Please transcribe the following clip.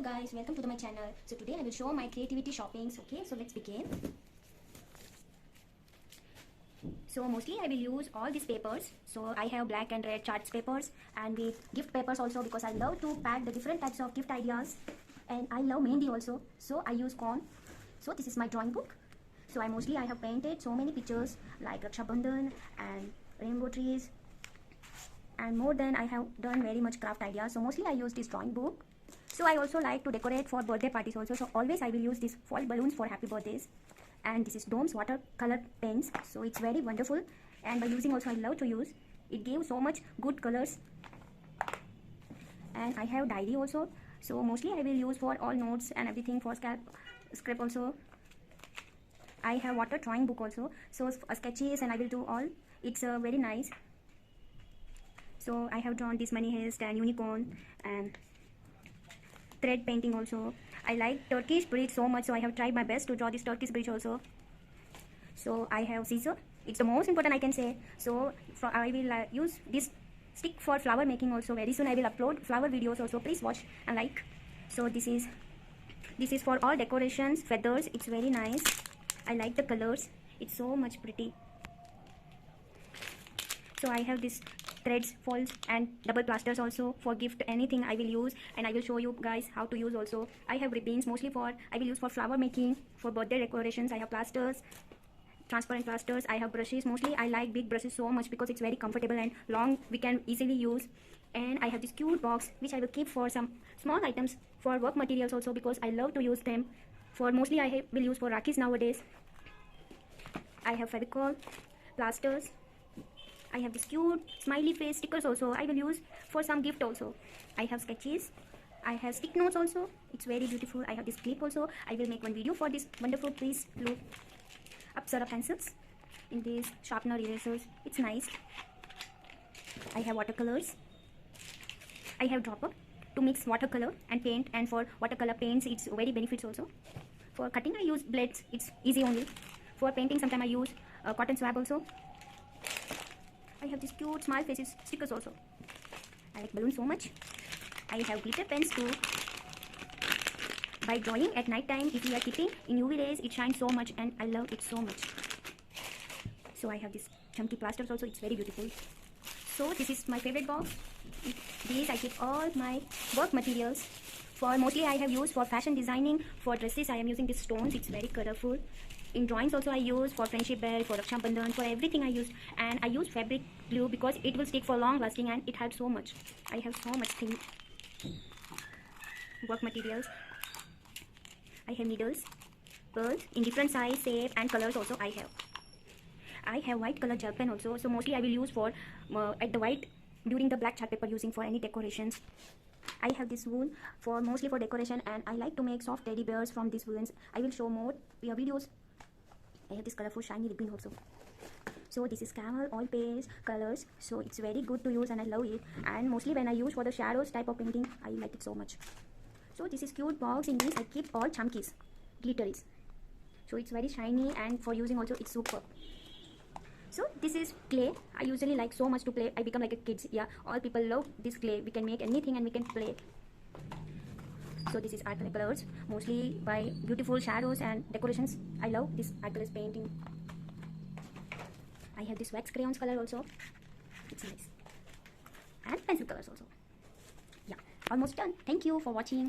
guys, welcome to my channel. So today I will show my creativity shoppings. Okay, so let's begin. So mostly I will use all these papers. So I have black and red charts papers and with gift papers also, because I love to pack the different types of gift ideas, and I love mehndi also. So I use cone. So this is my drawing book. So I have painted so many pictures like Raksha Bandhan and rainbow trees, and more than I have done very much craft ideas. So mostly I use this drawing book. So I also like to decorate for birthday parties also. So always I will use these foil balloons for happy birthdays. And this is Dome's watercolor pens. So it's very wonderful. And by using also I love to use. It gives so much good colors. And I have diary also. So mostly I will use for all notes and everything, for script also. I have water drawing book also. So sketches and I will do all. It's very nice. So I have drawn this money heist and unicorn and thread painting also. I like Turkish bridge so much, so I have tried my best to draw this Turkish bridge also. So I have scissor. It's the most important I can say. So I will use this stick for flower making also. Very soon I will upload flower videos also. Please watch and like. So this is for all decorations, feathers. It's very nice. I like the colors. It's so much pretty. So I have this threads, foils and double plasters also for gift, anything I will use, and I will show you guys how to use also. I have ribbons mostly I will use for flower making, for birthday decorations. I have plasters, transparent plasters. I have brushes. Mostly I like big brushes so much because it's very comfortable and long, we can easily use. And I have this cute box which I will keep for some small items for work materials also, because I love to use them. For mostly I will use for Rakhis nowadays. I have Fevicol, plasters. I have this cute smiley face stickers also. I will use for some gift also. I have sketches. I have stick notes also. It's very beautiful. I have this clip also. I will make one video for this wonderful. Please look. Apsara pencils in these sharpener erasers. It's nice. I have watercolors. I have dropper to mix watercolor and paint, and for watercolor paints it's very benefits also. For cutting I use blades. It's easy only. For painting sometimes I use cotton swab also. I have these cute smile faces stickers also. I like balloons so much. I have glitter pens too. By drawing at night time, if you are keeping in UV rays, it shines so much and I love it so much. So I have this chunky plasters also. It's very beautiful. So this is my favorite box. These I keep all my work materials. For mostly I have used for fashion designing. For dresses I am using these stones. It's very colorful. In drawings also I use for friendship bell, for Raksha Bandhan, for everything I use. And I use fabric glue because it will stick for long lasting and it helps so much. I have so much thing. Work materials. I have needles, pearls in different size, shape and colors also I have. I have white color gel pen also. So mostly I will use for at the white during the black chart paper, using for any decorations. I have this wool for mostly for decoration, and I like to make soft teddy bears from these woolens. I will show more videos. I have this colorful shiny ribbon also. So this is camel oil paste colors. So it's very good to use and I love it. And mostly when I use for the shadows type of painting, I like it so much. So this is cute box. In this I keep all chunkies, glitteries. So it's very shiny, and for using also it's super. So this is clay. I usually like so much to play. I become like a kid. Yeah, all people love this clay. We can make anything and we can play. So this is art colors, mostly by beautiful shadows and decorations. I love this art colors painting. I have this wax crayons color also. It's nice. And pencil colors also. Yeah, almost done. Thank you for watching.